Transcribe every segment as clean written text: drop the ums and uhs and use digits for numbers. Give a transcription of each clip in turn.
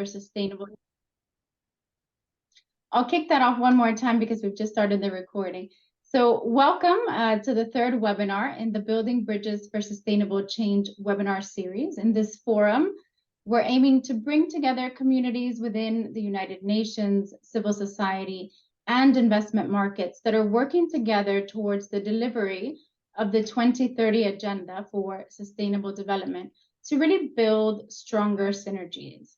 for Sustainable. I'll kick that off one more time because we've just started the recording. So welcome to the third webinar in the Building Bridges for Sustainable Change webinar series. In this forum, we're aiming to bring together communities within the United Nations, civil society, and investment markets that are working together towards the delivery of the 2030 Agenda for Sustainable Development to really build stronger synergies.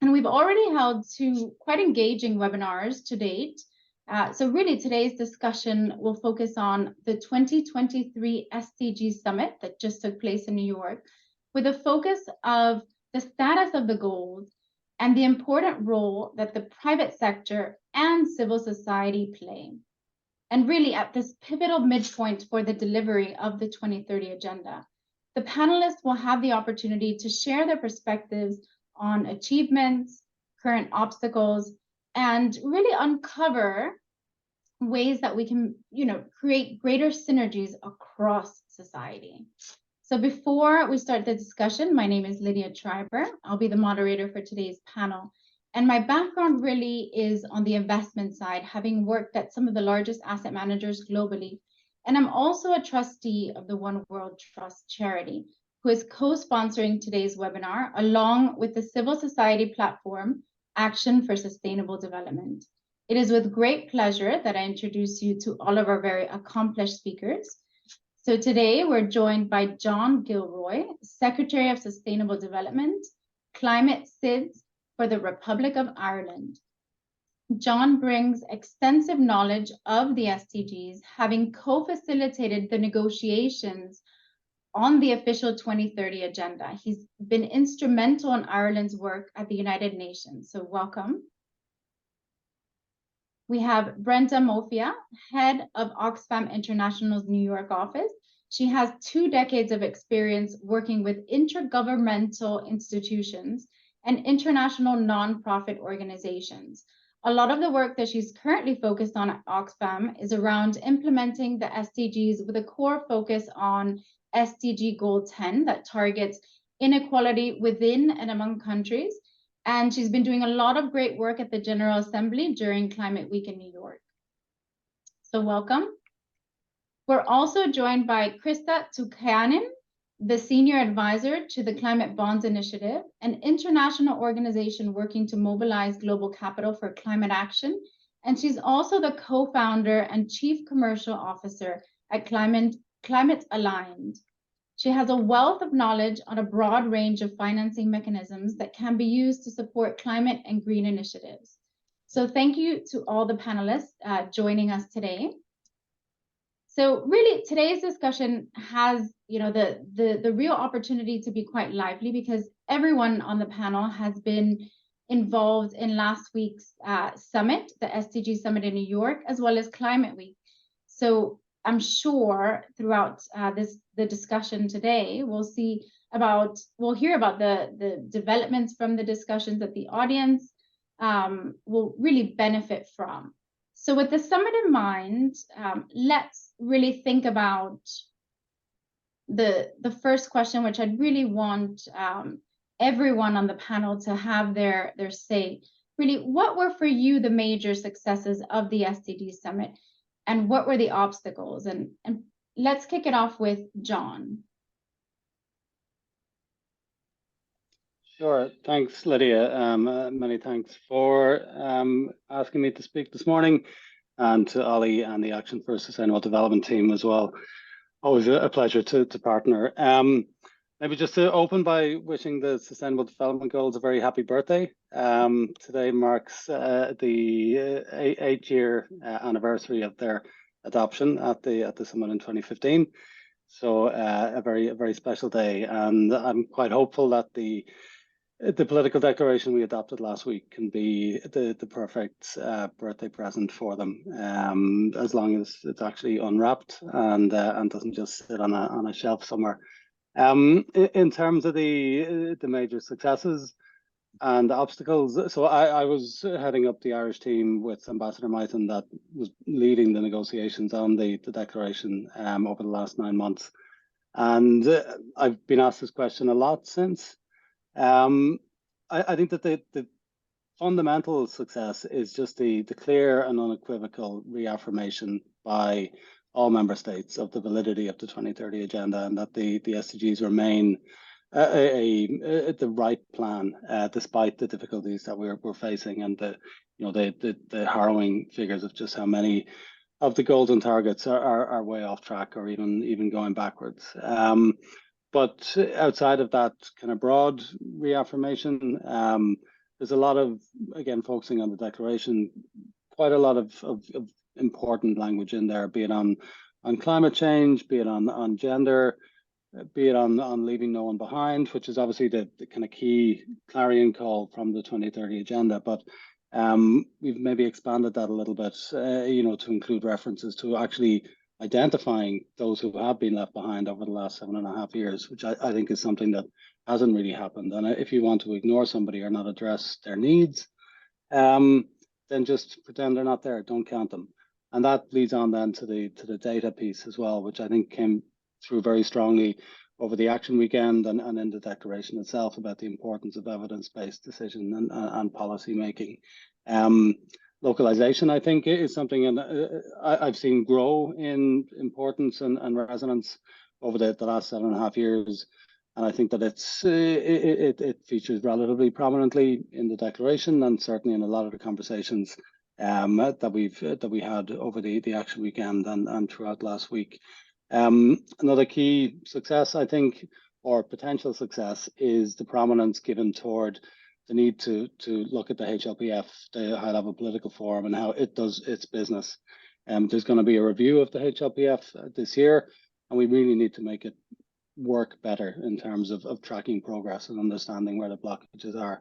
And we've already held two quite engaging webinars to date. So really today's discussion will focus on the 2023 SDG Summit that just took place in New York, with a focus of the status of the goals and the important role that the private sector and civil society play. And really at this pivotal midpoint for the delivery of the 2030 Agenda, the panelists will have the opportunity to share their perspectives on achievements, current obstacles, and really uncover ways that we can, create greater synergies across society. So before we start the discussion, my name is Lydia Schreiber. I'll be the moderator for today's panel. And my background really is on the investment side, having worked at some of the largest asset managers globally. And I'm also a trustee of the One World Trust charity, who is co-sponsoring today's webinar, along with the civil society platform, Action for Sustainable Development. It is with great pleasure that I introduce you to all of our very accomplished speakers. So today we're joined by John Gilroy, Secretary of Sustainable Development, Climate SIDS for the Republic of Ireland. John brings extensive knowledge of the SDGs, having co-facilitated the negotiations on the official 2030 Agenda. He's been instrumental in Ireland's work at the United Nations, so welcome. We have Brenda Mofya, head of Oxfam International's New York office. She has 2 decades of experience working with intergovernmental institutions and international nonprofit organizations. A lot of the work that she's currently focused on at Oxfam is around implementing the SDGs with a core focus on SDG Goal 10 that targets inequality within and among countries. And she's been doing a lot of great work at the General Assembly during Climate Week in New York. So welcome. We're also joined by Krista Tukiainen, the Senior Advisor to the Climate Bonds Initiative, an international organization working to mobilize global capital for climate action. And she's also the co-founder and Chief Commercial Officer at ClimateAligned. She has a wealth of knowledge on a broad range of financing mechanisms that can be used to support climate and green initiatives. So thank you to all the panelists joining us today. So really today's discussion has, the real opportunity to be quite lively because everyone on the panel has been involved in last week's summit, the SDG Summit in New York, as well as Climate Week. So I'm sure throughout the discussion today, we'll hear about the developments from the discussions that the audience will really benefit from. So with the summit in mind, let's really think about the first question, which I'd really want everyone on the panel to have their say. Really, what were for you the major successes of the SDG Summit? And what were the obstacles? And let's kick it off with John. Sure. Thanks, Lydia. Many thanks for asking me to speak this morning, and to Ollie and the Action for Sustainable Development team as well. Always a pleasure to partner. Maybe just to open by wishing the Sustainable Development Goals a very happy birthday. Today marks the 8-year anniversary of their adoption at the summit in 2015. So a very special day, and I'm quite hopeful that the political declaration we adopted last week can be the perfect birthday present for them, as long as it's actually unwrapped and doesn't just sit on a shelf somewhere. In terms of the major successes and the obstacles, so I was heading up the Irish team with Ambassador Myton that was leading the negotiations on the declaration over the last 9 months. And I've been asked this question a lot since. I think that the fundamental success is just the clear and unequivocal reaffirmation by all member states of the validity of the 2030 agenda, and that the SDGs remain the right plan despite the difficulties that we're facing, and the harrowing figures of just how many of the goals and targets are way off track, or even going backwards. But outside of that kind of broad reaffirmation, there's a lot of, again, focusing on the declaration, quite a lot of important language in there, be it on climate change, be it on gender, be it on leaving no one behind, which is obviously the kind of key clarion call from the 2030 agenda. But we've maybe expanded that a little bit, to include references to actually identifying those who have been left behind over the last 7.5 years, which I think is something that hasn't really happened. And if you want to ignore somebody or not address their needs, then just pretend they're not there. Don't count them. And that leads on then to the data piece as well, which I think came through very strongly over the action weekend and in the declaration itself about the importance of evidence-based decision and policy making. Localization, I think, is something I've seen grow in importance and resonance over the last 7.5 years. And I think that it features relatively prominently in the declaration, and certainly in a lot of the conversations that we had over the action weekend and throughout last week. Another key success, I think, or potential success, is the prominence given toward the need to look at the HLPF, the High Level Political Forum, and how it does its business. There's going to be a review of the HLPF this year, and we really need to make it work better in terms of tracking progress and understanding where the blockages are.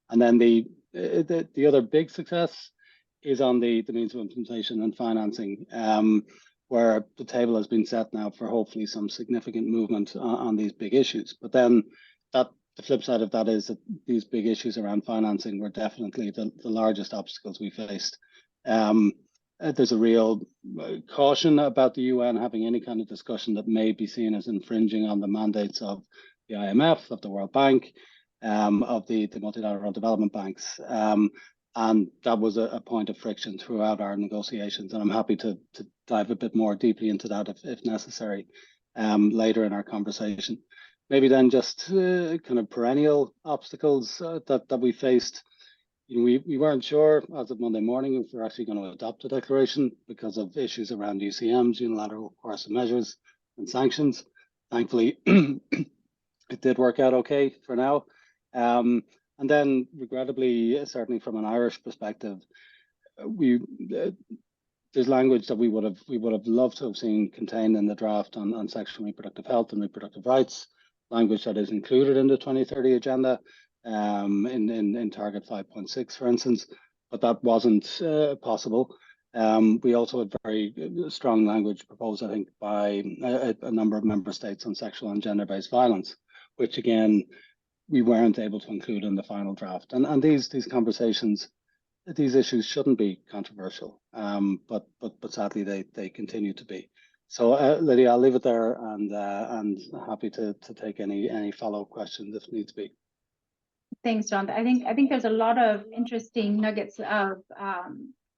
And then the other big success is on the means of implementation and financing, where the table has been set now for hopefully some significant movement on these big issues. But then the flip side of that is that these big issues around financing were definitely the largest obstacles we faced. There's a real caution about the UN having any kind of discussion that may be seen as infringing on the mandates of the IMF, of the World Bank, of the multilateral development banks. And that was a point of friction throughout our negotiations. And I'm happy to dive a bit more deeply into that if necessary later in our conversation. Maybe then just kind of perennial obstacles that we faced. We weren't sure as of Monday morning if we're actually going to adopt a declaration because of issues around UCMs, unilateral coercive measures, and sanctions. Thankfully, it did work out okay for now. And then, regrettably, certainly from an Irish perspective, there's language that we would have loved to have seen contained in the draft on sexual and reproductive health and reproductive rights, language that is included in the 2030 agenda, in target 5.6, for instance, but that wasn't possible. We also had very strong language proposed, I think, by a number of member states on sexual and gender-based violence, which again, we weren't able to include in the final draft. And these conversations, these issues shouldn't be controversial, but sadly they continue to be. So Lydia, I'll leave it there, and happy to take any follow-up questions if needs be. Thanks, John. I think there's a lot of interesting nuggets of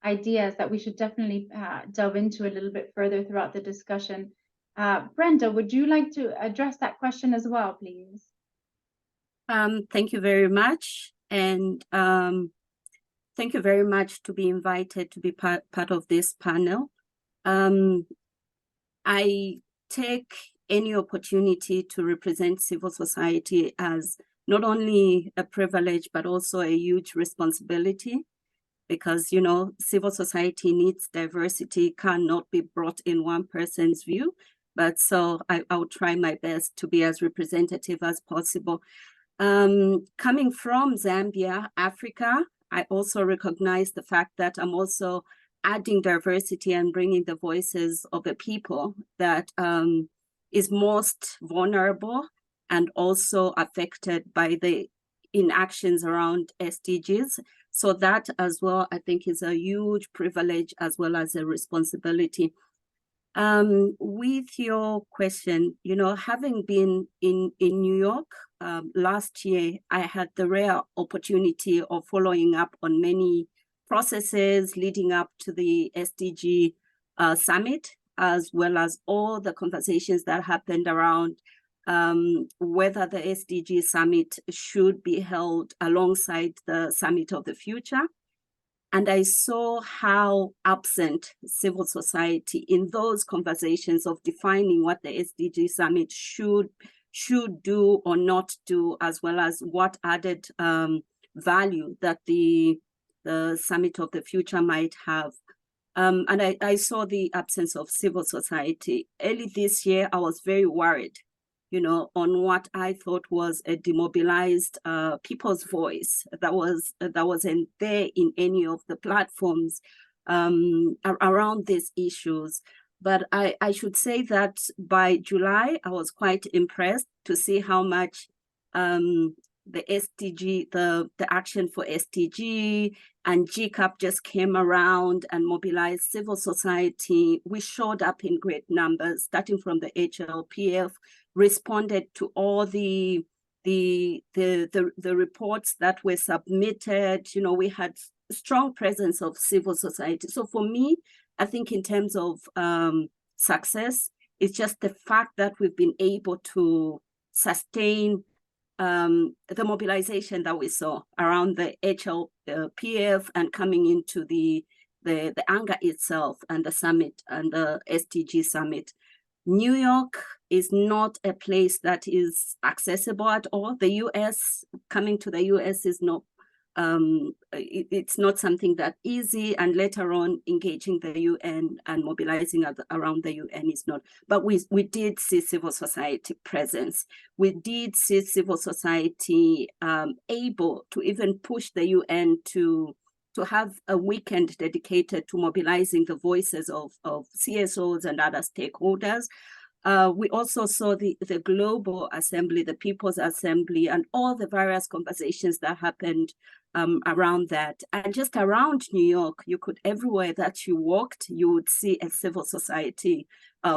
ideas that we should definitely delve into a little bit further throughout the discussion. Brenda, would you like to address that question as well, please? Thank you very much, and thank you very much to be invited to be part of this panel. I take any opportunity to represent civil society as not only a privilege, but also a huge responsibility, because, civil society needs diversity, cannot be brought in one person's view. But so I'll try my best to be as representative as possible. Coming from Zambia, Africa, I also recognize the fact that I'm also adding diversity and bringing the voices of the people that is most vulnerable and also affected by the inactions around SDGs. So that as well, I think, is a huge privilege as well as a responsibility. With your question, having been in New York last year, I had the rare opportunity of following up on many processes leading up to the SDG Summit, as well as all the conversations that happened around whether the SDG Summit should be held alongside the Summit of the Future. And I saw how absent civil society in those conversations of defining what the SDG Summit should do or not do, as well as what added value that the Summit of the Future might have. And I saw the absence of civil society. Early this year, I was very worried, on what I thought was a demobilized people's voice that wasn't there in any of the platforms around these issues. But I should say that by July, I was quite impressed to see how much the SDG, the Action for SDG and GCAP just came around and mobilized civil society. We showed up in great numbers, starting from the HLPF, responded to all the reports that were submitted. We had strong presence of civil society. So for me, I think in terms of success, it's just the fact that we've been able to sustain the mobilization that we saw around the HLPF and coming into the ANGA itself and the summit and the SDG Summit. New York is not a place that is accessible at all. The US, coming to the US is not, it's not something that easy, and later on engaging the UN and mobilizing around the UN is not. But we did see civil society presence. We did see civil society able to even push the UN to have a weekend dedicated to mobilizing the voices of CSOs and other stakeholders. We also saw the Global Assembly, the People's Assembly, and all the various conversations that happened around that. And just around New York, you could, everywhere that you walked, you would see a civil society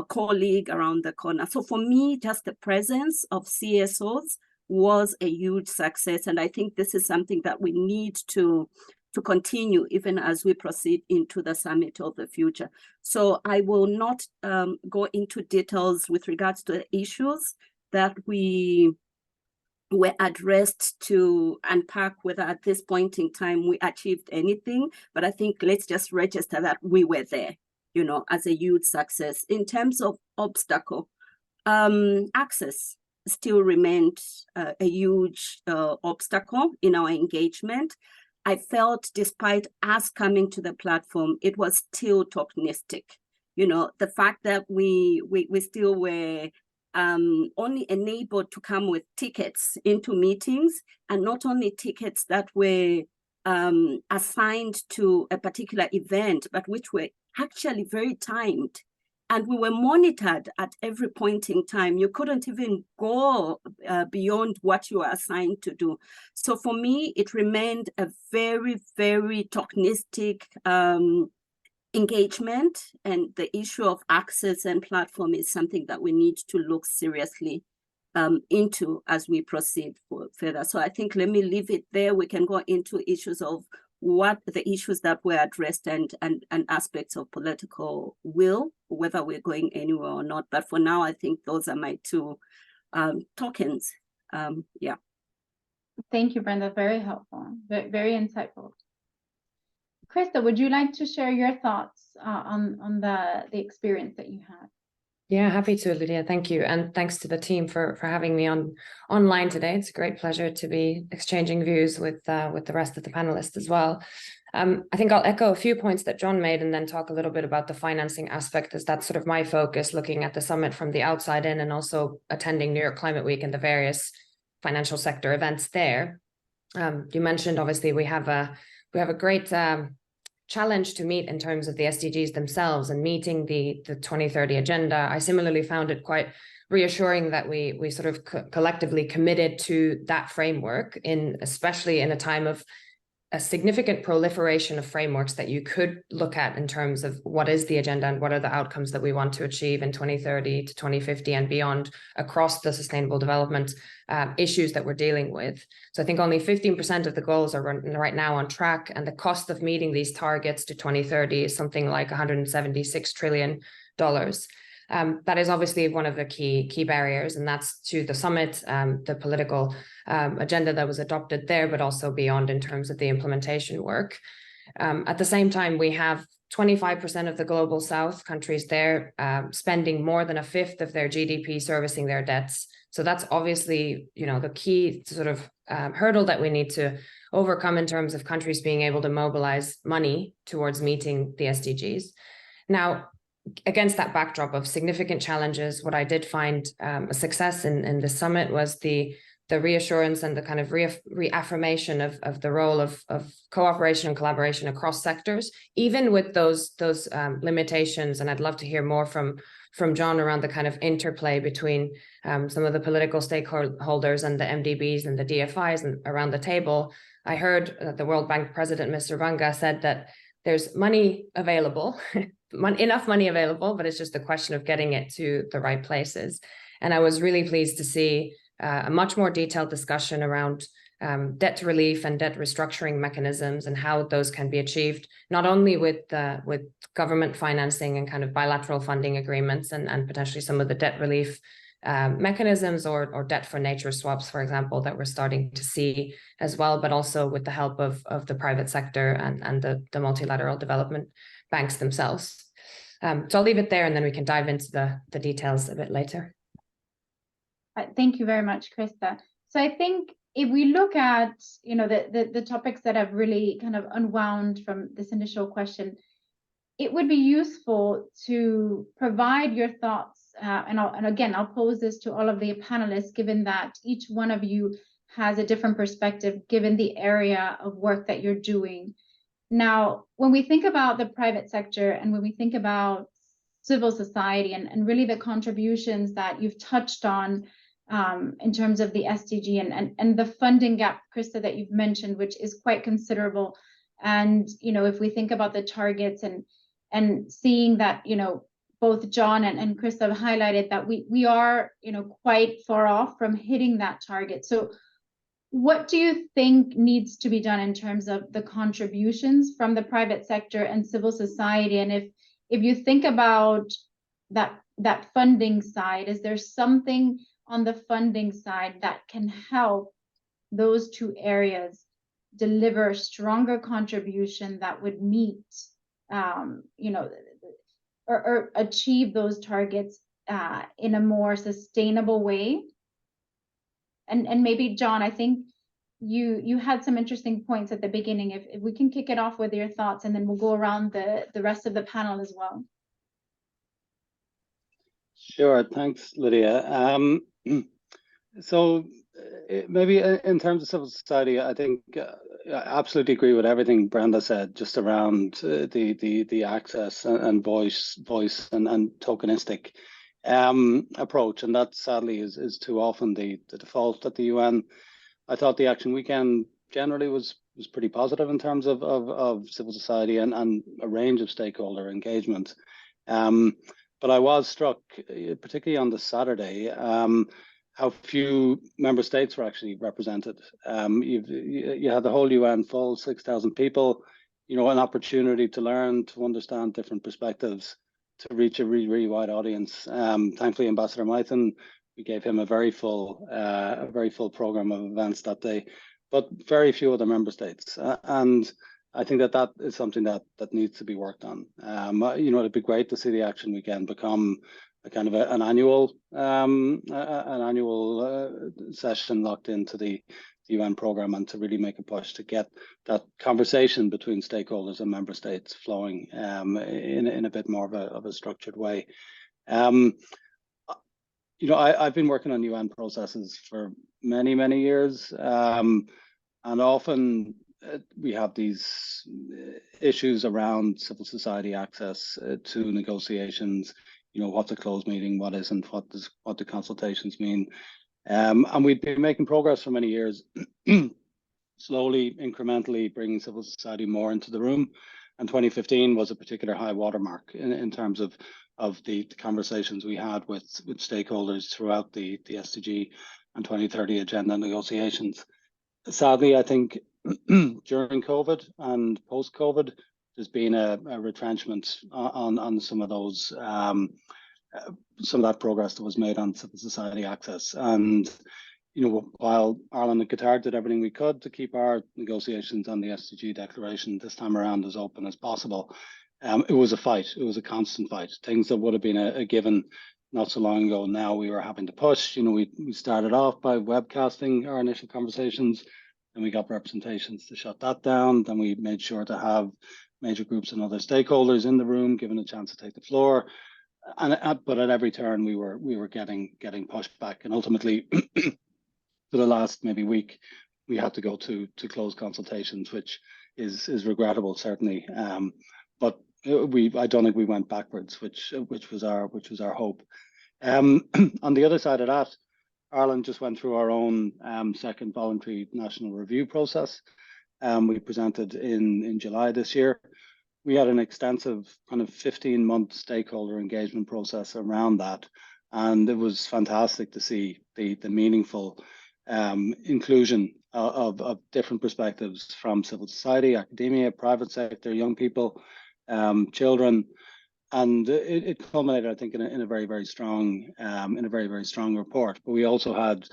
colleague around the corner. So for me, just the presence of CSOs was a huge success. And I think this is something that we need to continue even as we proceed into the Summit of the Future. So I will not go into details with regards to the issues that we were addressed to unpack whether at this point in time we achieved anything, but I think let's just register that we were there, as a huge success. In terms of obstacle, access still remained a huge obstacle in our engagement. I felt despite us coming to the platform, it was still tokenistic. The fact that we still were only enabled to come with tickets into meetings, and not only tickets that were assigned to a particular event, but which were actually very timed. And we were monitored at every point in time. You couldn't even go beyond what you were assigned to do. So for me, it remained a very, very tokenistic engagement. And the issue of access and platform is something that we need to look seriously into as we proceed further. So I think let me leave it there. We can go into issues of what the issues that were addressed and aspects of political will, whether we're going anywhere or not. But for now, I think those are my two tokens. Yeah. Thank you, Brenda. Very helpful. Very insightful. Krista, would you like to share your thoughts on the experience that you had? Yeah, happy to, Lydia. Thank you. And thanks to the team for having me online today. It's a great pleasure to be exchanging views with the rest of the panelists as well. I think I'll echo a few points that John made and then talk a little bit about the financing aspect, as that's sort of my focus, looking at the summit from the outside in and also attending New York Climate Week and the various financial sector events there. You mentioned, obviously, we have a great challenge to meet in terms of the SDGs themselves and meeting the 2030 agenda. I similarly found it quite reassuring that we sort of collectively committed to that framework, especially in a time of a significant proliferation of frameworks that you could look at in terms of what is the agenda and what are the outcomes that we want to achieve in 2030 to 2050 and beyond across the sustainable development issues that we're dealing with. So I think only 15% of the goals are right now on track, and the cost of meeting these targets to 2030 is something like $176 trillion. That is obviously one of the key barriers, and that's to the summit, the political agenda that was adopted there, but also beyond in terms of the implementation work. At the same time, we have 25% of the global south countries there spending more than a fifth of their GDP servicing their debts. So that's obviously, the key sort of hurdle that we need to overcome in terms of countries being able to mobilize money towards meeting the SDGs. Now, against that backdrop of significant challenges, what I did find a success in the summit was the reassurance and the kind of reaffirmation of the role of cooperation and collaboration across sectors, even with those limitations. And I'd love to hear more from John around the kind of interplay between some of the political stakeholders and the MDBs and the DFIs and around the table. I heard the World Bank President, Mr. Vanga, said that there's money available, enough money available, but it's just a question of getting it to the right places. And I was really pleased to see a much more detailed discussion around debt relief and debt restructuring mechanisms and how those can be achieved, not only with government financing and kind of bilateral funding agreements and potentially some of the debt relief mechanisms or debt for nature swaps, for example, that we're starting to see as well, but also with the help of the private sector and the multilateral development banks themselves. So I'll leave it there, and then we can dive into the details a bit later. Thank you very much, Krista. So I think if we look at, the topics that have really kind of unwound from this initial question, it would be useful to provide your thoughts. And again, I'll pose this to all of the panelists, given that each one of you has a different perspective, given the area of work that you're doing. Now, when we think about the private sector and when we think about civil society and really the contributions that you've touched on in terms of the SDG and the funding gap, Krista, that you've mentioned, which is quite considerable. And, if we think about the targets and seeing that, both John and Krista have highlighted that we are, quite far off from hitting that target. So what do you think needs to be done in terms of the contributions from the private sector and civil society? And if you think about that funding side, is there something on the funding side that can help those two areas deliver stronger contribution that would meet, or achieve those targets in a more sustainable way? And maybe, John, I think you had some interesting points at the beginning. If we can kick it off with your thoughts, and then we'll go around the rest of the panel as well. Sure, thanks, Lydia. So maybe in terms of civil society, I think I absolutely agree with everything Brenda said, just around the access and voice and tokenistic approach, and that sadly is too often the default at the UN. I thought the Action Weekend generally was pretty positive in terms of civil society and a range of stakeholder engagement. But I was struck, particularly on the Saturday, how few member states were actually represented. You had the whole UN full, 6,000 people, an opportunity to learn, to understand different perspectives, to reach a really, really wide audience. Thankfully, Ambassador Mython, we gave him a very full program of events that day, but very few other member states. And I think that is something that needs to be worked on. It'd be great to see the Action Weekend become a kind of an annual session locked into the UN program, and to really make a push to get that conversation between stakeholders and member states flowing in a bit more of a structured way. I've been working on UN processes for many, many years, and often we have these issues around civil society access to negotiations. What's a closed meeting, what isn't, what do consultations mean? And we've been making progress for many years. slowly, incrementally bringing civil society more into the room. And 2015 was a particular high watermark in terms of the conversations we had with stakeholders throughout the SDG and 2030 agenda negotiations. Sadly, I think during COVID and post-COVID, there's been a retrenchment on some of those, some of that progress that was made on civil society access. And, you know, while Ireland and Qatar did everything we could to keep our negotiations on the SDG declaration this time around as open as possible, it was a fight. It was a constant fight. Things that would have been a given not so long ago, now we were having to push. You know, we started off by webcasting our initial conversations, and we got representations to shut that down. Then we made sure to have major groups and other stakeholders in the room given a chance to take the floor. But at every turn, we were getting pushed back, and ultimately, for the last maybe week, we had to go to closed consultations, which is regrettable, certainly. But I don't think we went backwards, which was our hope. On the other side of that, Ireland just went through our own second voluntary national review process. We presented in July this year. We had an extensive kind of 15-month stakeholder engagement process around that, and it was fantastic to see the meaningful inclusion of different perspectives from civil society, academia, private sector, young people, children, and it culminated, I think, in a very, very strong report. But we also had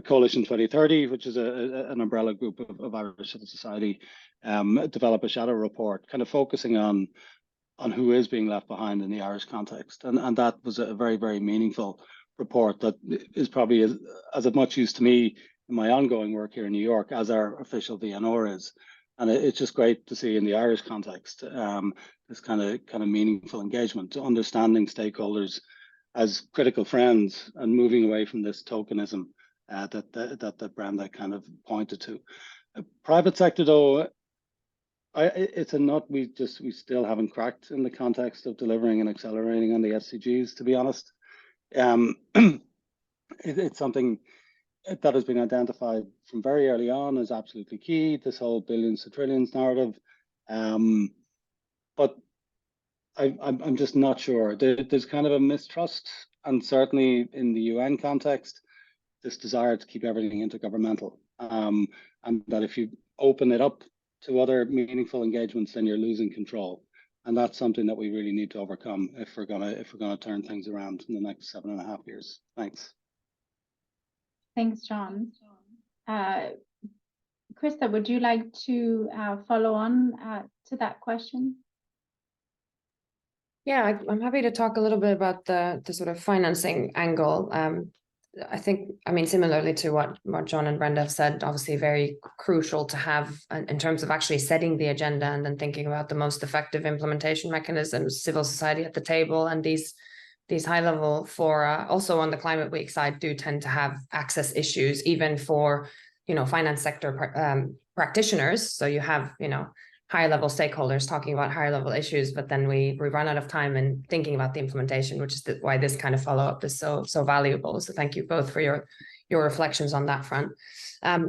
Coalition 2030, which is an umbrella group of Irish civil society, develop a shadow report, kind of focusing on who is being left behind in the Irish context, and that was a very, very meaningful report that is probably as of much use to me in my ongoing work here in New York as our official VNR is. And it's just great to see in the Irish context this kind of meaningful engagement, understanding stakeholders as critical friends and moving away from this tokenism that Brenda kind of pointed to. Private sector, though, it's a nut we still haven't cracked in the context of delivering and accelerating on the SDGs, to be honest. It's something that has been identified from very early on as absolutely key, this whole billions to trillions narrative. But I'm just not sure. There's kind of a mistrust, and certainly in the UN context, this desire to keep everything intergovernmental. And that if you open it up to other meaningful engagements, then you're losing control. And that's something that we really need to overcome if we're gonna turn things around in the next 7.5 years. Thanks. Thanks, John. Krista, would you like to follow on to that question? Yeah, I'm happy to talk a little bit about the sort of financing angle. I think, I mean, similarly to what John and Brenda have said, obviously very crucial to have in terms of actually setting the agenda and then thinking about the most effective implementation mechanisms, civil society at the table, and these high-level fora. Also on the Climate Week side do tend to have access issues, even for, you know, finance sector practitioners. So you have, you know, higher-level stakeholders talking about higher-level issues, but then we run out of time in thinking about the implementation, which is why this kind of follow-up is so valuable. So thank you both for your reflections on that front. I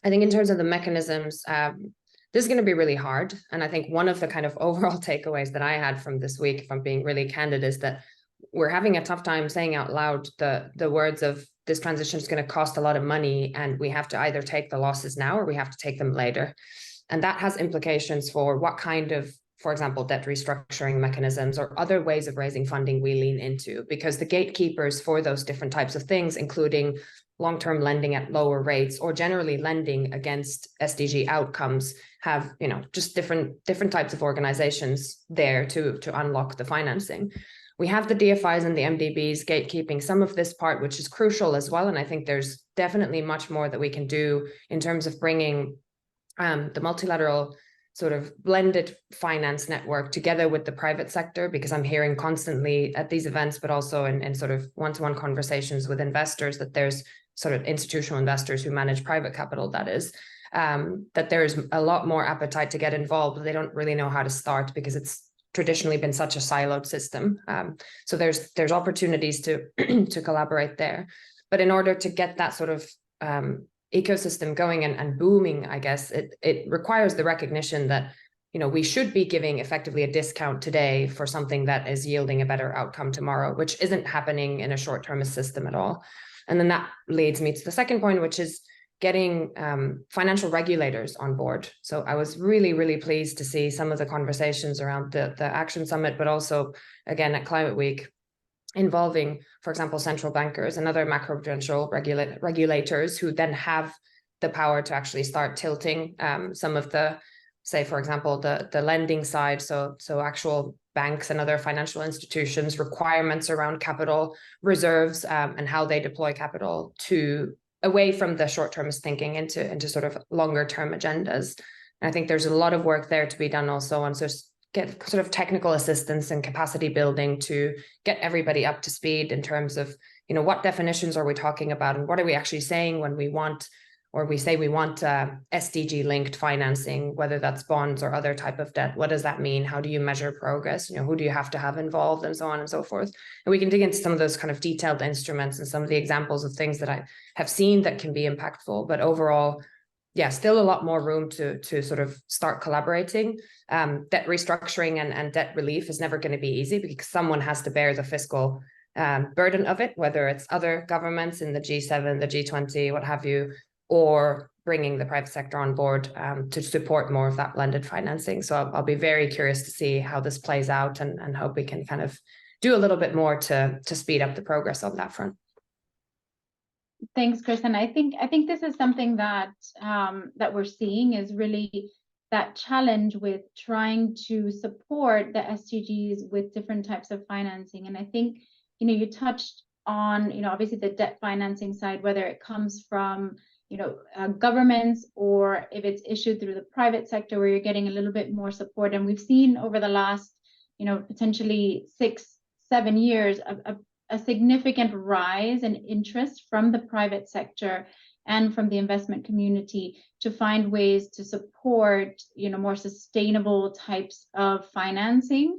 think in terms of the mechanisms, this is going to be really hard. And I think one of the kind of overall takeaways that I had from this week, if I'm being really candid, is that we're having a tough time saying out loud the words of this transition is going to cost a lot of money, and we have to either take the losses now or we have to take them later. And that has implications for what kind of, for example, debt restructuring mechanisms or other ways of raising funding we lean into, because the gatekeepers for those different types of things, including long-term lending at lower rates or generally lending against SDG outcomes, have, you know, just different types of organizations there to unlock the financing. We have the DFIs and the MDBs gatekeeping some of this part, which is crucial as well. And I think there's definitely much more that we can do in terms of bringing the multilateral sort of blended finance network together with the private sector, because I'm hearing constantly at these events, but also in sort of one-to-one conversations with investors, that there's sort of institutional investors who manage private capital, that is, that there's a lot more appetite to get involved, but they don't really know how to start because it's traditionally been such a siloed system. So there's opportunities to to collaborate there. But in order to get that sort of ecosystem going and booming, I guess, it requires the recognition that, you know, we should be giving effectively a discount today for something that is yielding a better outcome tomorrow, which isn't happening in a short-termist system at all. And then that leads me to the second point, which is getting financial regulators on board. So I was really, really pleased to see some of the conversations around the Action Summit, but also, again, at Climate Week, involving, for example, central bankers and other macroprudential regulators who then have the power to actually start tilting some of the, say, for example, the lending side, so actual banks and other financial institutions, requirements around capital reserves and how they deploy capital to away from the short-termist thinking into sort of longer-term agendas. And I think there's a lot of work there to be done also on get sort of technical assistance and capacity building to get everybody up to speed in terms of, you know, what definitions are we talking about and what are we actually saying when we want, or we say we want SDG linked financing, whether that's bonds or other type of debt. What does that mean? How do you measure progress? You know, who do you have to have involved, and so on and so forth. And we can dig into some of those kind of detailed instruments and some of the examples of things that I have seen that can be impactful. But overall, yeah, still a lot more room to sort of start collaborating. Debt restructuring and debt relief is never going to be easy because someone has to bear the fiscal burden of it, whether it's other governments in the G7, the G20, what have you, or bringing the private sector on board to support more of that blended financing. So I'll be very curious to see how this plays out and hope we can kind of do a little bit more to speed up the progress on that front. Thanks, Krista. I think this is something that that we're seeing is really that challenge with trying to support the SDGs with different types of financing. And I think, you know, you touched on, you know, obviously the debt financing side, whether it comes from, you know, governments or if it's issued through the private sector where you're getting a little bit more support. And we've seen over the last, you know, potentially 6-7 years a significant rise in interest from the private sector and from the investment community to find ways to support, you know, more sustainable types of financing.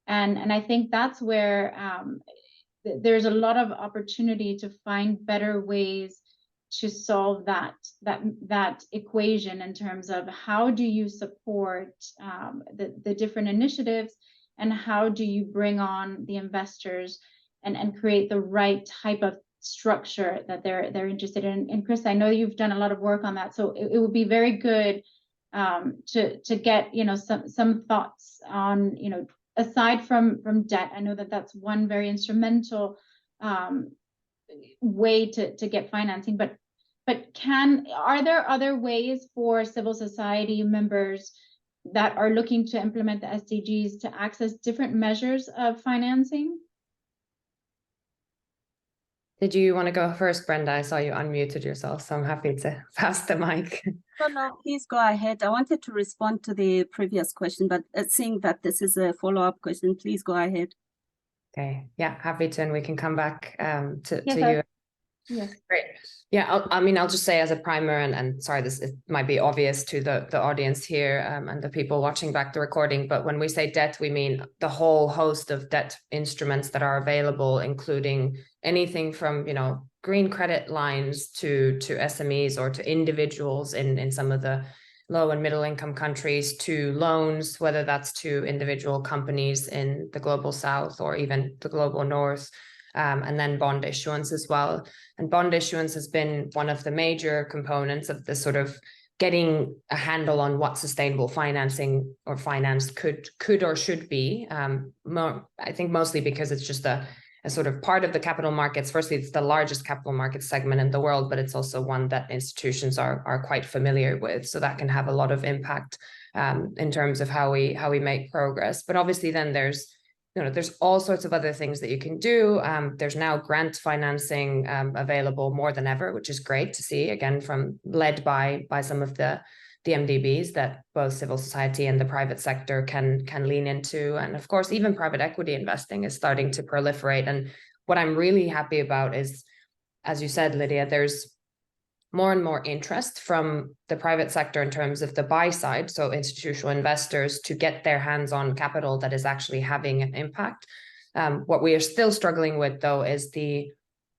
And I think that's where there's a lot of opportunity to find better ways to solve that equation in terms of how do you support the different initiatives and how do you bring on the investors and create the right type of structure that they're interested in. And Chris, I know you've done a lot of work on that, so it would be very good to get, you know, some thoughts on, you know, aside from debt. I know that that's one very instrumental way to get financing, but are there other ways for civil society members that are looking to implement the SDGs to access different measures of financing? Did you want to go first, Brenda? I saw you unmuted yourself, so I'm happy to pass the mic. No, please go ahead. I wanted to respond to the previous question, but seeing that this is a follow-up question, please go ahead. Okay, yeah, happy to, and we can come back to Yes, you. Yes. Great. Yeah, I'll just say as a primer, and sorry, it might be obvious to the audience here and the people watching back the recording, but when we say debt, we mean the whole host of debt instruments that are available, including anything from, you know, green credit lines to SMEs or to individuals in some of the low and middle income countries, to loans, whether that's to individual companies in the global south or even the global north. And then bond issuance as well. And bond issuance has been one of the major components of the sort of getting a handle on what sustainable financing or finance could or should be. I think mostly because it's just a sort of part of the capital markets. Firstly, it's the largest capital markets segment in the world, but it's also one that institutions are quite familiar with. So that can have a lot of impact in terms of how we make progress. But obviously then there's all sorts of other things that you can do. There's now grant financing available more than ever, which is great to see, again, led by some of the MDBs that both civil society and the private sector can lean into. And of course, even private equity investing is starting to proliferate. And what I'm really happy about is, as you said, Lydia, there's more and more interest from the private sector in terms of the buy side, so institutional investors, to get their hands on capital that is actually having an impact. What we are still struggling with, though, is the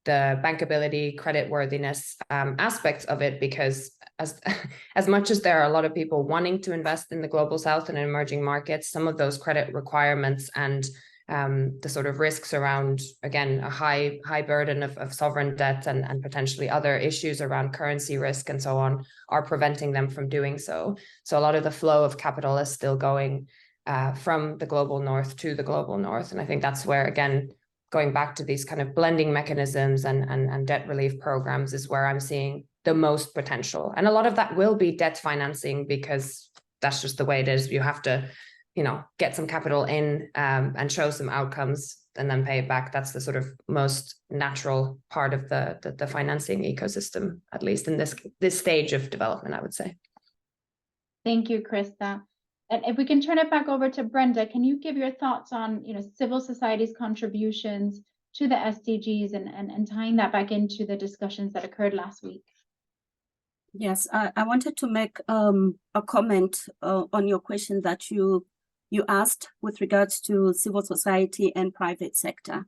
the bankability, creditworthiness aspects of it, because as much as there are a lot of people wanting to invest in the global south and emerging markets, some of those credit requirements and the sort of risks around, again, a high burden of sovereign debt and potentially other issues around currency risk and so on are preventing them from doing so. So a lot of the flow of capital is still going from the global north to the global north. And I think that's where, again, going back to these kind of blending mechanisms and debt relief programs is where I'm seeing the most potential. And a lot of that will be debt financing, because that's just the way it is. You have to, get some capital in and show some outcomes and then pay it back. That's the sort of most natural part of the financing ecosystem, at least in this stage of development, I would say. Thank you, Krista. And if we can turn it back over to Brenda, can you give your thoughts on, civil society's contributions to the SDGs and tying that back into the discussions that occurred last week? Yes, I wanted to make a comment on your question that you asked with regards to civil society and private sector.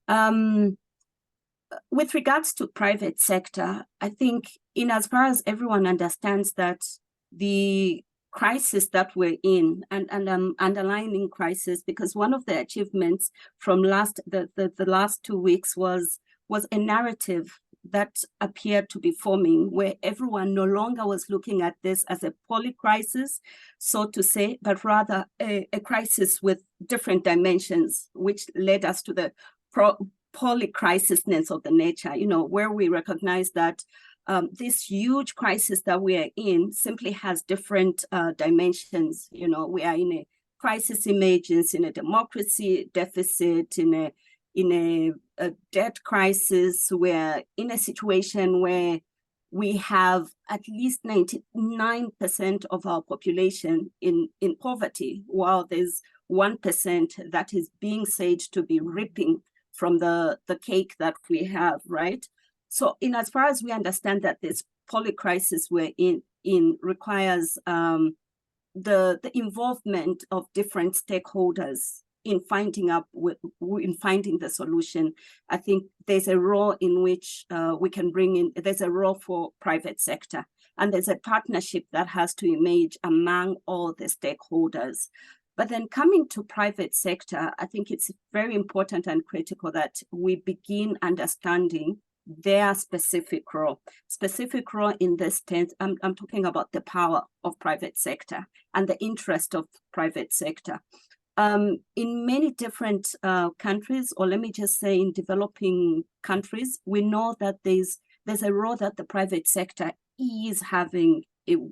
With regards to private sector, I think in as far as everyone understands that the crisis that we're in, and underlining crisis, because one of the achievements from the last 2 weeks was a narrative that appeared to be forming, where everyone no longer was looking at this as a polycrisis, so to say, but rather a crisis with different dimensions, which led us to the polycrisisness of the nature, where we recognize that this huge crisis that we are in simply has different dimensions. We are in a crisis emergency, in a democracy deficit, in a debt crisis. We're in a situation where we have at least 99% of our population in poverty, while there's 1% that is being said to be reaping from the cake that we have, right? So in as far as we understand that this polycrisis we're in requires the involvement of different stakeholders in finding the solution, I think there's a role in which we can bring in, there's a role for private sector, and there's a partnership that has to emerge among all the stakeholders. But then coming to private sector, I think it's very important and critical that we begin understanding their specific role in this sense. I'm talking about the power of private sector and the interest of private sector. In many different countries, or let me just say in developing countries, we know that there's a role that the private sector is having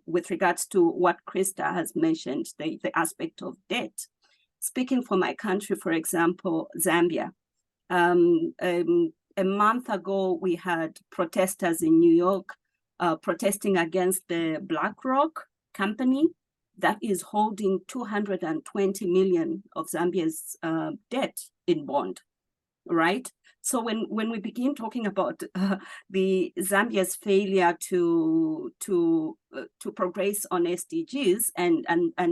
with regards to what Krista has mentioned, the aspect of debt. Speaking for my country, for example, Zambia, a month ago, we had protesters in New York protesting against the BlackRock company that is holding 220 million of Zambia's debt in bond, right? So when we begin talking about the Zambia's failure to progress on SDGs and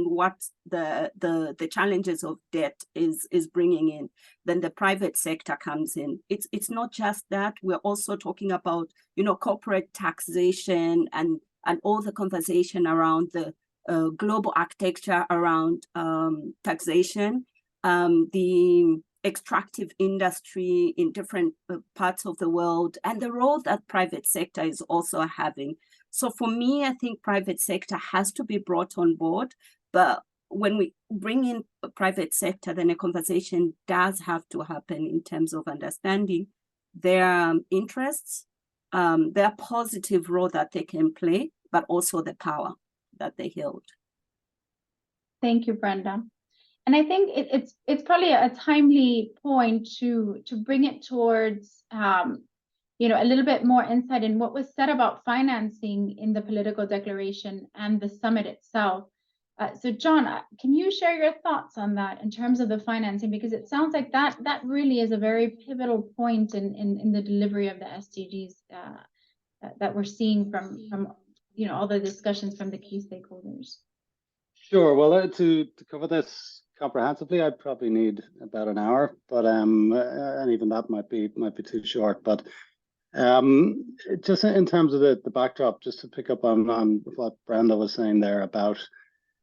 what the challenges of debt is bringing in, then the private sector comes in. It's not just that. We're also talking about corporate taxation and all the conversation around the global architecture around taxation, the extractive industry in different parts of the world, and the role that private sector is also having. So for me, I think private sector has to be brought on board. But when we bring in private sector, then a conversation does have to happen in terms of understanding their interests, their positive role that they can play, but also the power that they held. Thank you, Brenda. And I think it's probably a timely point to bring it towards a little bit more insight in what was said about financing in the political declaration and the summit itself. So John, can you share your thoughts on that in terms of the financing? Because it sounds like that really is a very pivotal point in the delivery of the SDGs that we're seeing from all the discussions from the key stakeholders. Sure. Well, to cover this comprehensively, I'd probably need about an hour, but and even that might be too short. But just in terms of the backdrop, just to pick up on what Brenda was saying there about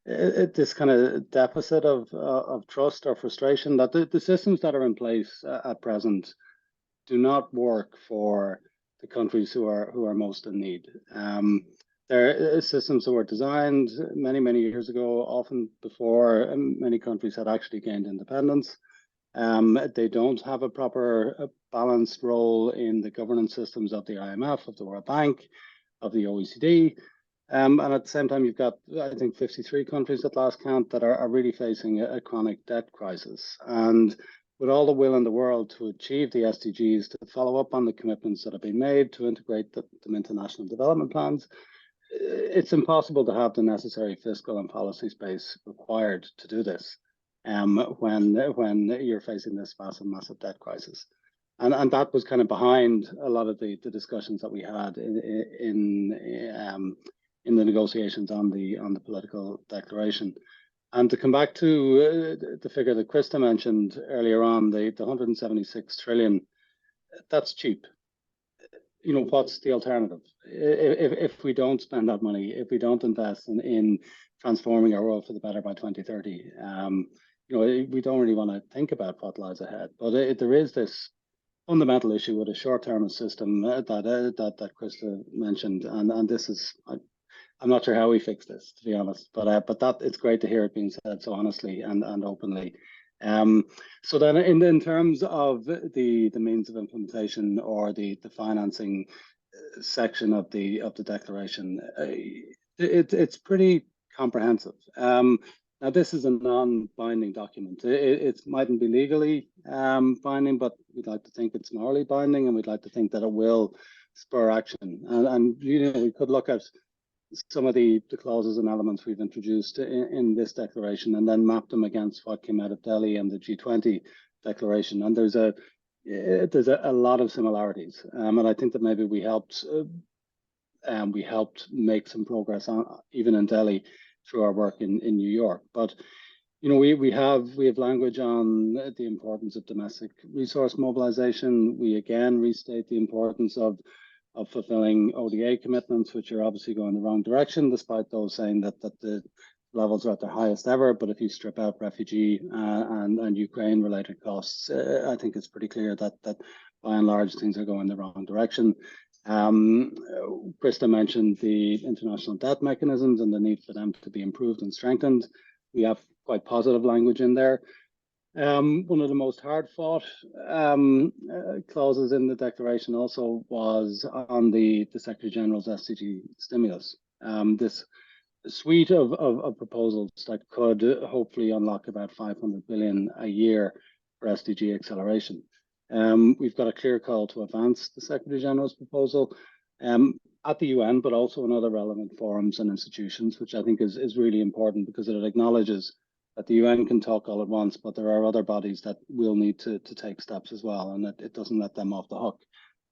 this kind of deficit of trust or frustration that the systems that are in place at present do not work for the countries who are most in need. There are systems that were designed many years ago, often before many countries had actually gained independence. They don't have a proper balanced role in the governance systems of the IMF, of the World Bank, of the OECD. And at the same time, you've got, I think, 53 countries at last count that are really facing a chronic debt crisis. And with all the will in the world to achieve the SDGs, to follow up on the commitments that have been made, to integrate them into national development plans, it's impossible to have the necessary fiscal and policy space required to do this when you're facing this massive debt crisis. And that was kind of behind a lot of the discussions that we had in the negotiations on the political declaration. And to come back to the figure that Krista mentioned earlier on, the 176 trillion, that's cheap. You know, what's the alternative? If we don't spend that money, if we don't invest in transforming our world for the better by 2030, you know, we don't really want to think about what lies ahead. But there is this fundamental issue with a short-termist system that Krista mentioned, and this is, I'm not sure how we fix this, to be honest. But that it's great to hear it being said so honestly and openly. So then in terms of the means of implementation or the financing section of the declaration, it's pretty comprehensive. Now this is a non-binding document. It mightn't be legally binding, but we'd like to think it's morally binding, and we'd like to think that it will spur action. And you know, we could look at some of the clauses and elements we've introduced in this declaration and then map them against what came out of Delhi and the G20 declaration. And there's a lot of similarities. And I think that maybe we helped make some progress on even in Delhi through our work in New York. But you know, we have language on the importance of domestic resource mobilization. We again restate the importance of fulfilling ODA commitments, which are obviously going the wrong direction, despite those saying that the levels are at their highest ever. But if you strip out refugee and Ukraine-related costs, I think it's pretty clear that by and large things are going the wrong direction. Krista mentioned the international debt mechanisms and the need for them to be improved and strengthened. We have quite positive language in there. One of the most hard-fought clauses in the declaration also was on the Secretary General's SDG stimulus. This suite of proposals that could hopefully unlock about 500 billion a year for SDG acceleration. We've got a clear call to advance the Secretary General's proposal at the UN, but also in other relevant forums and institutions, which I think is really important because it acknowledges that the UN can talk all at once, but there are other bodies that will need to take steps as well, and it doesn't let them off the hook.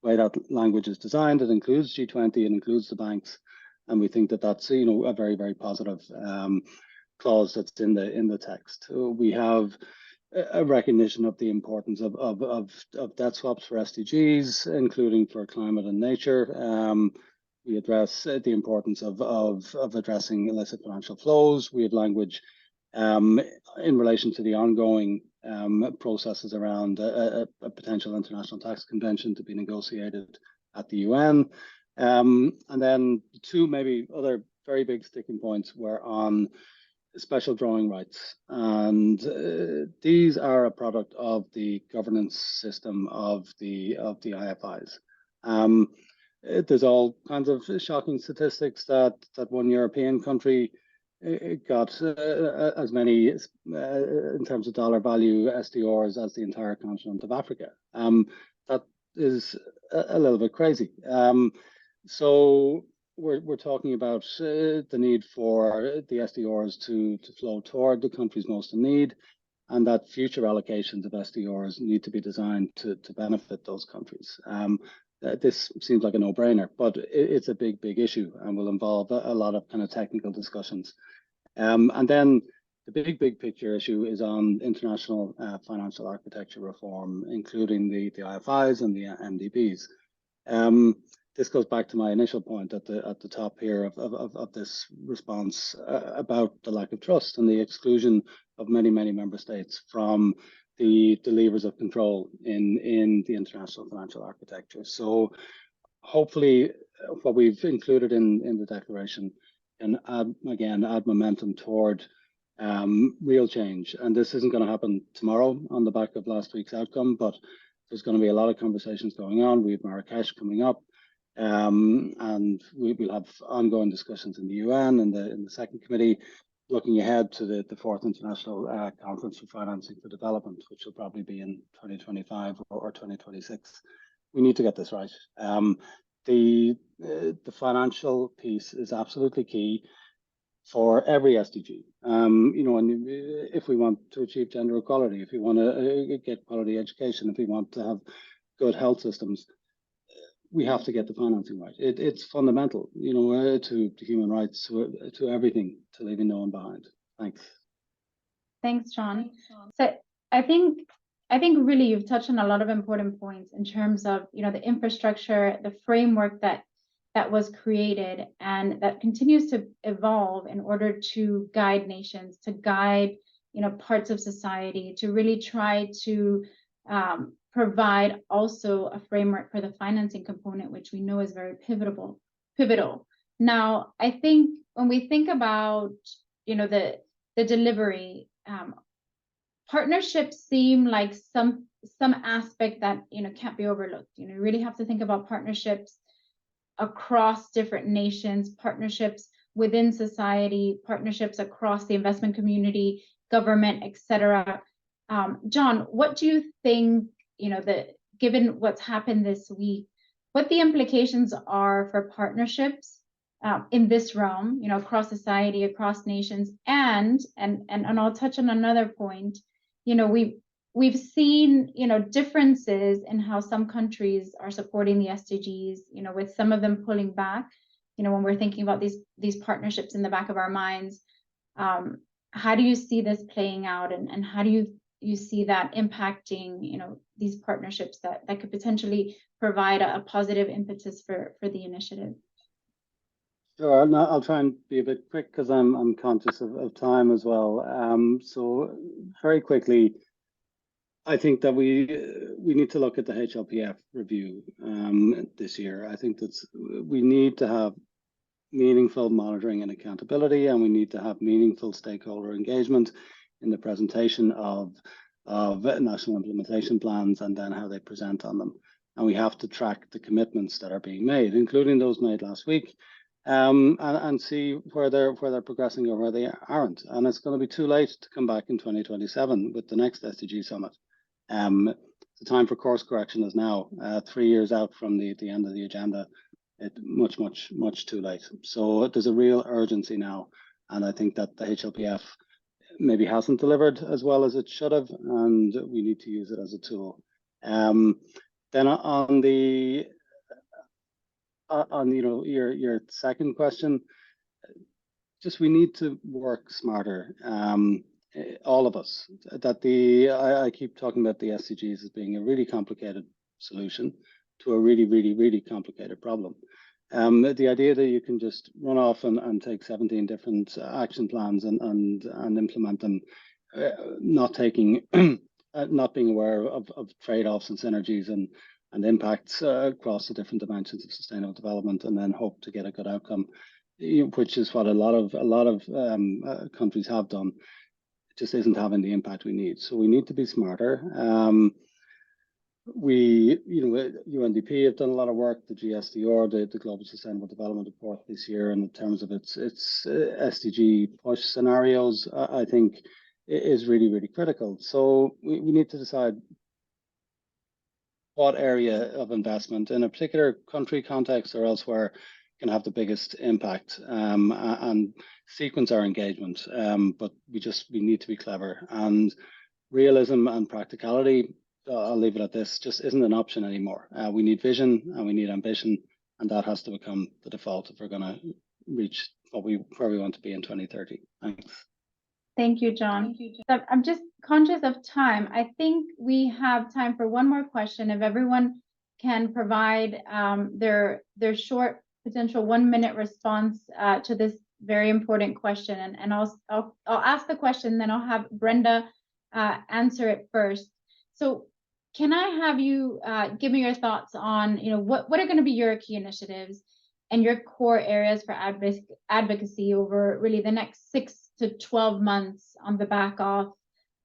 The way that language is designed, it includes G20, it includes the banks, and we think that that's, you know, a very, very positive clause that's in the text. We have a recognition of the importance of debt swaps for SDGs, including for climate and nature. We address the importance of addressing illicit financial flows. We have language in relation to the ongoing processes around a potential international tax convention to be negotiated at the UN. And then two maybe other very big sticking points were on special drawing rights. And these are a product of the governance system of the IFIs. There's all kinds of shocking statistics that one European country got as many in terms of dollar value SDRs as the entire continent of Africa. That is a little bit crazy. So we're talking about the need for the SDRs to flow toward the countries most in need, and that future allocations of SDRs need to be designed to benefit those countries. This seems like a no-brainer, but it's a big issue and will involve a lot of kind of technical discussions. And then the big picture issue is on international financial architecture reform, including the IFIs and the MDBs. This goes back to my initial point at the top here of this response about the lack of trust and the exclusion of many member states from the levers of control in the international financial architecture. So hopefully what we've included in the declaration can add momentum toward real change. And this isn't going to happen tomorrow on the back of last week's outcome, but there's going to be a lot of conversations going on. We have Marrakesh coming up, and we'll have ongoing discussions in the UN and in the second committee, looking ahead to the fourth international conference for financing for development, which will probably be in 2025 or 2026. We need to get this right. The financial piece is absolutely key for every SDG. You know, and if we want to achieve gender equality, if we want to get quality education, if we want to have good health systems, we have to get the financing right. It's fundamental, you know, to human rights, to everything, to leaving no one behind. Thanks. Thanks, John. So I think really you've touched on a lot of important points in terms of, you know, the infrastructure, the framework that was created and that continues to evolve in order to guide nations, to guide, you know, parts of society, to really try to provide also a framework for the financing component, which we know is very pivotal. Now, I think when we think about, you know, the delivery, partnerships seem like some aspect that, you know, can't be overlooked. You know, you really have to think about partnerships across different nations, partnerships within society, partnerships across the investment community, government, etc. John, what do you think, you know, given what's happened this week, what the implications are for partnerships in this realm, you know, across society, across nations, and I'll touch on another point. You know, we've seen, you know, differences in how some countries are supporting the SDGs, you know, with some of them pulling back, you know, when we're thinking about these partnerships in the back of our minds. How do you see this playing out, and how do you see that impacting, you know, these partnerships that could potentially provide a positive impetus for the initiative? Sure, I'll try and be a bit quick because I'm conscious of time as well. So very quickly, I think that we need to look at the HLPF review this year. I think that we need to have meaningful monitoring and accountability, and we need to have meaningful stakeholder engagement in the presentation of national implementation plans and then how they present on them. And we have to track the commitments that are being made, including those made last week, and see where they're progressing or where they aren't. And it's going to be too late to come back in 2027 with the next SDG Summit. The time for course correction is now, 3 years out from the end of the agenda. It's much too late. So there's a real urgency now, and I think that the HLPF maybe hasn't delivered as well as it should have, and we need to use it as a tool. Then on you know, your second question, just we need to work smarter. All of us. I keep talking about the SDGs as being a really complicated solution to a really complicated problem. The idea that you can just run off and take 17 different action plans and implement them, not being aware of trade-offs and synergies and impacts across the different dimensions of sustainable development, and then hope to get a good outcome, which is what a lot of countries have done, just isn't having the impact we need. So we need to be smarter. UNDP have done a lot of work, the GSDR, the Global Sustainable Development Report this year, and in terms of its SDG push scenarios, I think it is really critical. So we need to decide what area of investment in a particular country context or elsewhere can have the biggest impact, and sequence our engagement. But we need to be clever, and realism and practicality, I'll leave it at this, just isn't an option anymore. We need vision and we need ambition, and that has to become the default if we're going to reach where we want to be in 2030. Thanks. Thank you, John. So I'm just conscious of time. I think we have time for one more question. If everyone can provide their short potential 1-minute response to this very important question, and I'll ask the question, then I'll have Brenda answer it first. So can I have you give me your thoughts on, what are going to be your key initiatives and your core areas for advocacy over really the next 6 to 12 months on the back of,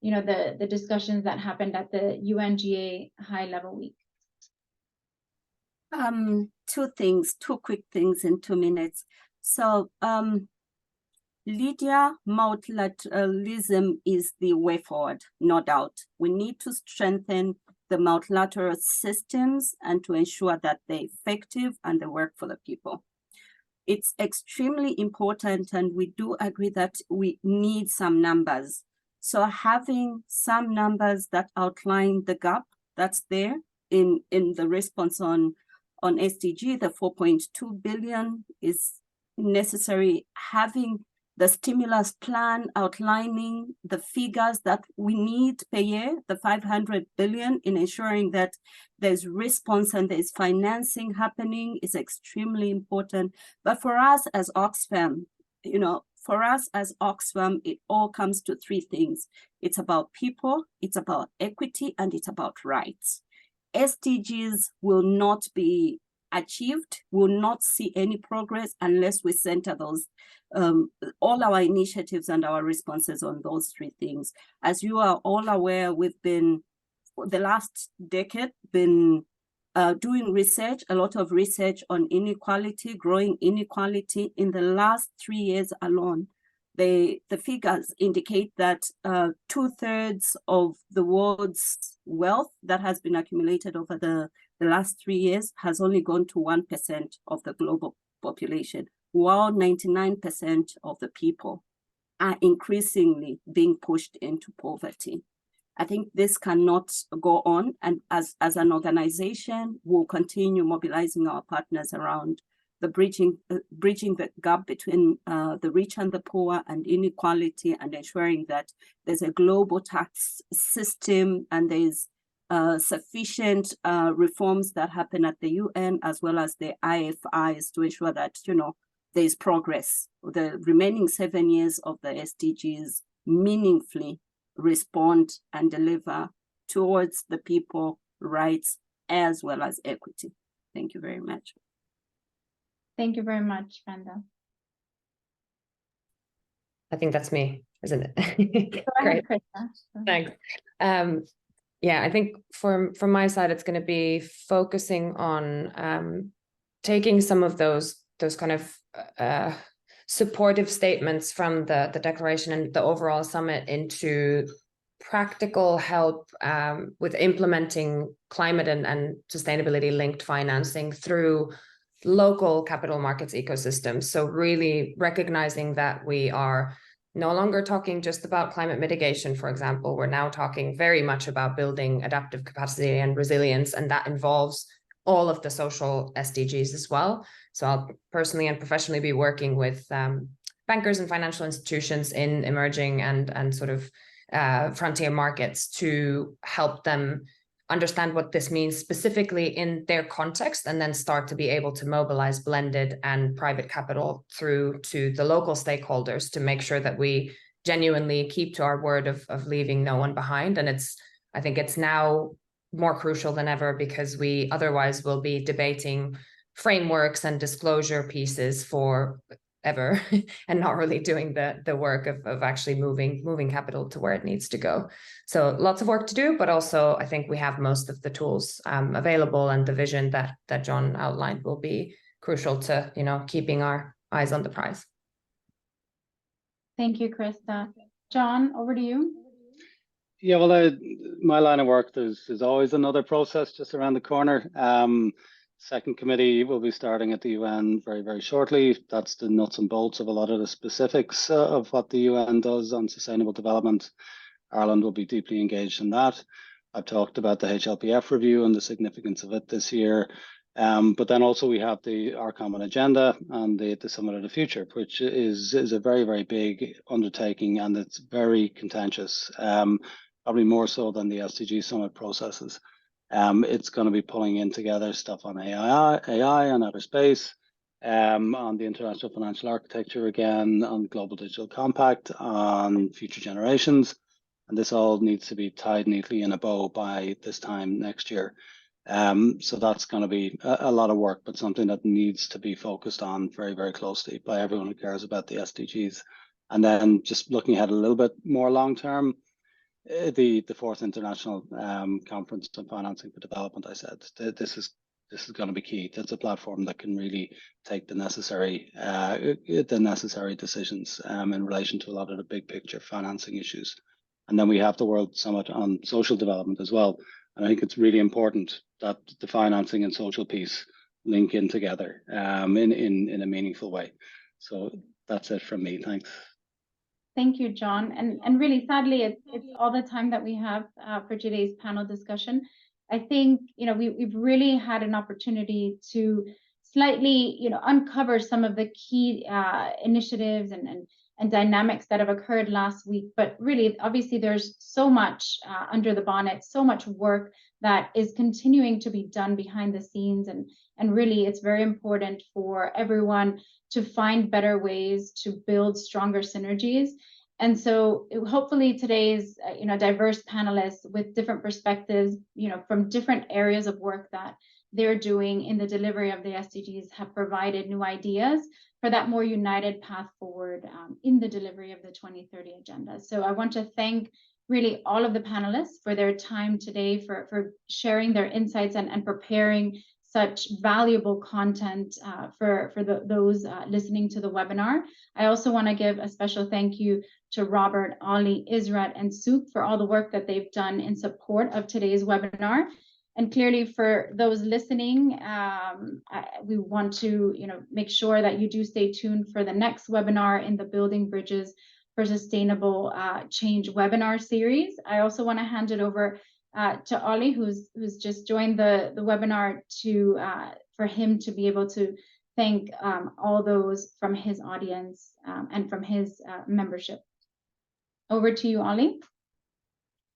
the discussions that happened at the UNGA High Level Week? Two quick things in 2 minutes. So, Lydia, multilateralism is the way forward, no doubt. We need to strengthen the multilateral systems and to ensure that they're effective and they work for the people. It's extremely important, and we do agree that we need some numbers. So having some numbers that outline the gap that's there in the response on SDG, the 4.2 billion is necessary. Having the stimulus plan outlining the figures that we need per year, the 500 billion, in ensuring that there's response and there's financing happening is extremely important. But for us as Oxfam, it all comes to 3 things. It's about people, it's about equity, and it's about rights. SDGs will not be achieved, will not see any progress unless we center those all our initiatives and our responses on those 3 things. As you are all aware, we've been, for the last decade, doing research, a lot of research on inequality, growing inequality. In the last 3 years alone, the figures indicate that 2/3 of the world's wealth that has been accumulated over the last 3 years has only gone to 1% of the global population, while 99% of the people are increasingly being pushed into poverty. I think this cannot go on, and as an organization, we'll continue mobilizing our partners around the bridging the gap between the rich and the poor and inequality, and ensuring that there's a global tax system and there's sufficient reforms that happen at the UN as well as the IFIs to ensure that, there's progress. The remaining 7 years of the SDGs meaningfully respond and deliver towards the people, rights, as well as equity. Thank you very much. Thank you very much, Brenda. I think that's me, isn't it? Go ahead, Krista. Thanks. Yeah, I think from my side, it's going to be focusing on taking some of those kind of supportive statements from the declaration and the overall summit into practical help with implementing climate and sustainability linked financing through local capital markets ecosystems. So really recognizing that we are no longer talking just about climate mitigation, for example. We're now talking very much about building adaptive capacity and resilience, and that involves all of the social SDGs as well. So I'll personally and professionally be working with bankers and financial institutions in emerging and sort of frontier markets to help them understand what this means specifically in their context, and then start to be able to mobilize blended and private capital through to the local stakeholders to make sure that we genuinely keep to our word of leaving no one behind. And I think it's now more crucial than ever, because we otherwise will be debating frameworks and disclosure pieces for ever and not really doing the work of actually moving capital to where it needs to go. So lots of work to do, but also I think we have most of the tools available, and the vision that John outlined will be crucial to keeping our eyes on the prize. Thank you, Krista. John, over to you. Yeah, well, my line of work, there's always another process just around the corner. Second committee will be starting at the UN very, very shortly. That's the nuts and bolts of a lot of the specifics of what the UN does on sustainable development. Ireland will be deeply engaged in that. I've talked about the HLPF review and the significance of it this year. But then also we have our common agenda and the Summit of the Future, which is a very, very big undertaking, and it's very contentious, probably more so than the SDG Summit processes. It's going to be pulling in together stuff on AI and outer space, on the international financial architecture again, on Global Digital Compact, on future generations. And this all needs to be tied neatly in a bow by this time next year. So that's going to be a lot of work, but something that needs to be focused on very, very closely by everyone who cares about the SDGs. And then just looking ahead a little bit more long term, the fourth international conference on financing for development. I said this is going to be key. That's a platform that can really take the necessary decisions in relation to a lot of the big picture financing issues. And then we have the World Summit on social development as well. And I think it's really important that the financing and social piece link in together in a meaningful way. So that's it from me. Thanks. Thank you, John. And really, sadly, it's all the time that we have for today's panel discussion. I think, we've really had an opportunity to slightly, uncover some of the key initiatives and dynamics that have occurred last week. But really, obviously, there's so much under the bonnet, so much work that is continuing to be done behind the scenes. And really, it's very important for everyone to find better ways to build stronger synergies. And so hopefully today's diverse panelists with different perspectives, from different areas of work that they're doing in the delivery of the SDGs have provided new ideas for that more united path forward in the delivery of the 2030 agenda. So I want to thank really all of the panelists for their time today, for sharing their insights and preparing such valuable content for those listening to the webinar. I also want to give a special thank you to Robert, Ali, Israt, and Souk for all the work that they've done in support of today's webinar. And clearly for those listening, we want to make sure that you do stay tuned for the next webinar in the Building Bridges for Sustainable Change webinar series. I also want to hand it over to Ali, who's just joined the webinar, for him to be able to thank all those from his audience and from his membership. Over to you, Ali.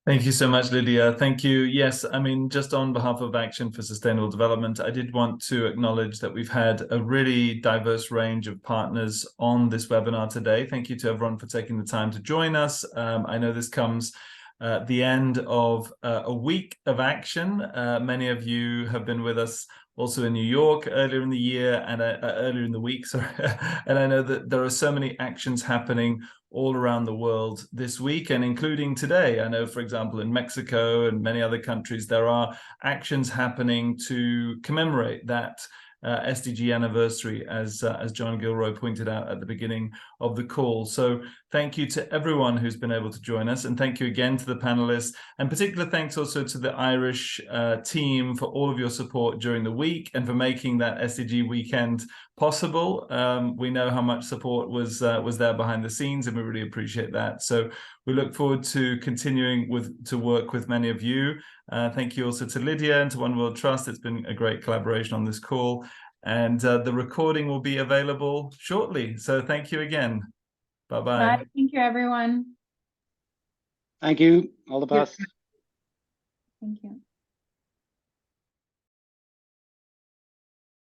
Thank you so much, Lydia. Thank you. Yes, I mean, just on behalf of Action for Sustainable Development, I did want to acknowledge that we've had a really diverse range of partners on this webinar today. Thank you to everyone for taking the time to join us. I know this comes at the end of a week of action. Many of you have been with us also in New York earlier in the year and earlier in the week. Sorry. And I know that there are so many actions happening all around the world this week, and including today. I know, for example, in Mexico and many other countries, there are actions happening to commemorate that SDG anniversary, as John Gilroy pointed out at the beginning of the call. So thank you to everyone who's been able to join us, and thank you again to the panelists, and particular thanks also to the Irish team for all of your support during the week and for making that SDG weekend possible. We know how much support was there behind the scenes, and we really appreciate that. So we look forward to continuing to work with many of you. Thank you also to Lydia and to One World Trust. It's been a great collaboration on this call, and the recording will be available shortly. So thank you again. Bye-bye. Bye. Thank you, everyone. Thank you. All the best. Thank you.